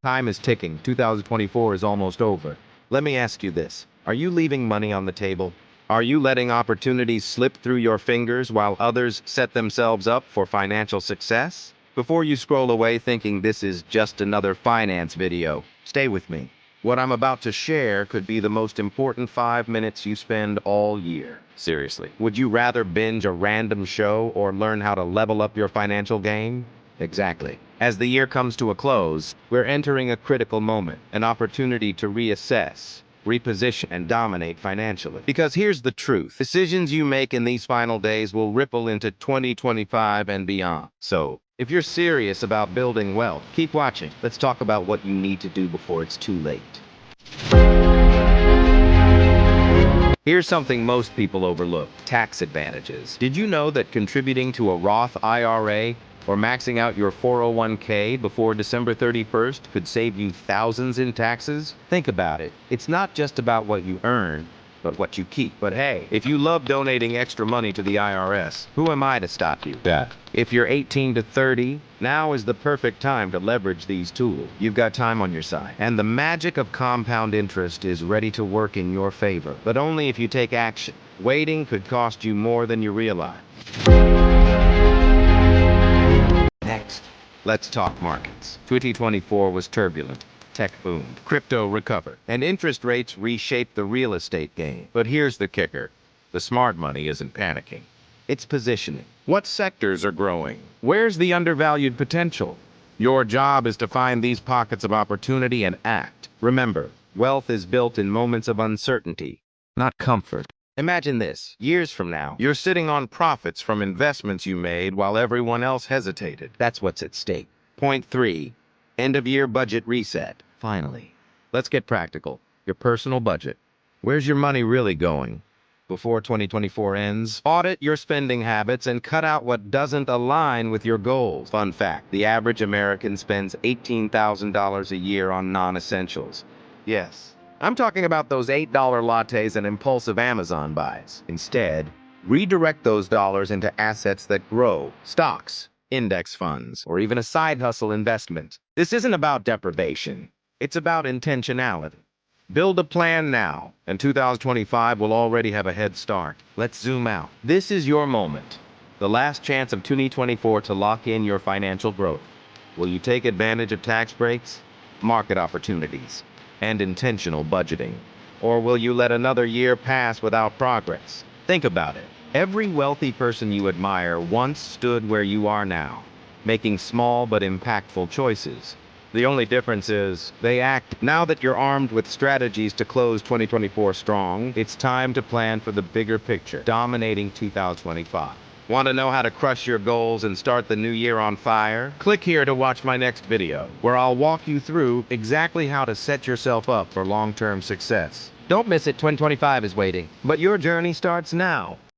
Time is ticking. 2024 is almost over. Let me ask you this. Are you leaving money on the table? Are you letting opportunities slip through your fingers while others set themselves up for financial success? Before you scroll away thinking this is just another finance video, stay with me. What I'm about to share could be the most important 5 minutes you spend all year. Seriously, would you rather binge a random show or learn how to level up your financial game? Exactly. As the year comes to a close, we're entering a critical moment, an opportunity to reassess, reposition, and dominate financially. Because here's the truth. Decisions you make in these final days will ripple into 2025 and beyond. So, if you're serious about building wealth, keep watching. Let's talk about what you need to do before it's too late. Here's something most people overlook: tax advantages. Did you know that contributing to a Roth IRA or maxing out your 401k before December 31st could save you thousands in taxes? Think about it. It's not just about what you earn, but what you keep. But hey, if you love donating extra money to the IRS, who am I to stop you? Yeah. If you're 18 to 30, now is the perfect time to leverage these tools. You've got time on your side, and the magic of compound interest is ready to work in your favor, but only if you take action. Waiting could cost you more than you realize. Next, let's talk markets. 2024 was turbulent. Tech boomed, crypto recovered, and interest rates reshaped the real estate game. But here's the kicker. The smart money isn't panicking. It's positioning. What sectors are growing? Where's the undervalued potential? Your job is to find these pockets of opportunity and act. Remember, wealth is built in moments of uncertainty, not comfort. Imagine this. Years from now, you're sitting on profits from investments you made while everyone else hesitated. That's what's at stake. Point 3. End-of-year budget reset. Finally. Let's get practical. Your personal budget. Where's your money really going? Before 2024 ends, audit your spending habits and cut out what doesn't align with your goals. Fun fact, the average American spends $18,000 a year on non-essentials. Yes, I'm talking about those $8 lattes and impulsive Amazon buys. Instead, redirect those dollars into assets that grow: stocks, index funds, or even a side hustle investment. This isn't about deprivation. It's about intentionality. Build a plan now, and 2025 will already have a head start. Let's zoom out. This is your moment. The last chance of 2024 to lock in your financial growth. Will you take advantage of tax breaks, market opportunities, and intentional budgeting? Or will you let another year pass without progress? Think about it. Every wealthy person you admire once stood where you are now, making small but impactful choices. The only difference is they act. Now that you're armed with strategies to close 2024 strong, it's time to plan for the bigger picture, dominating 2025. Want to know how to crush your goals and start the new year on fire? Click here to watch my next video, where I'll walk you through exactly how to set yourself up for long-term success. Don't miss it. 2025 is waiting, but your journey starts now.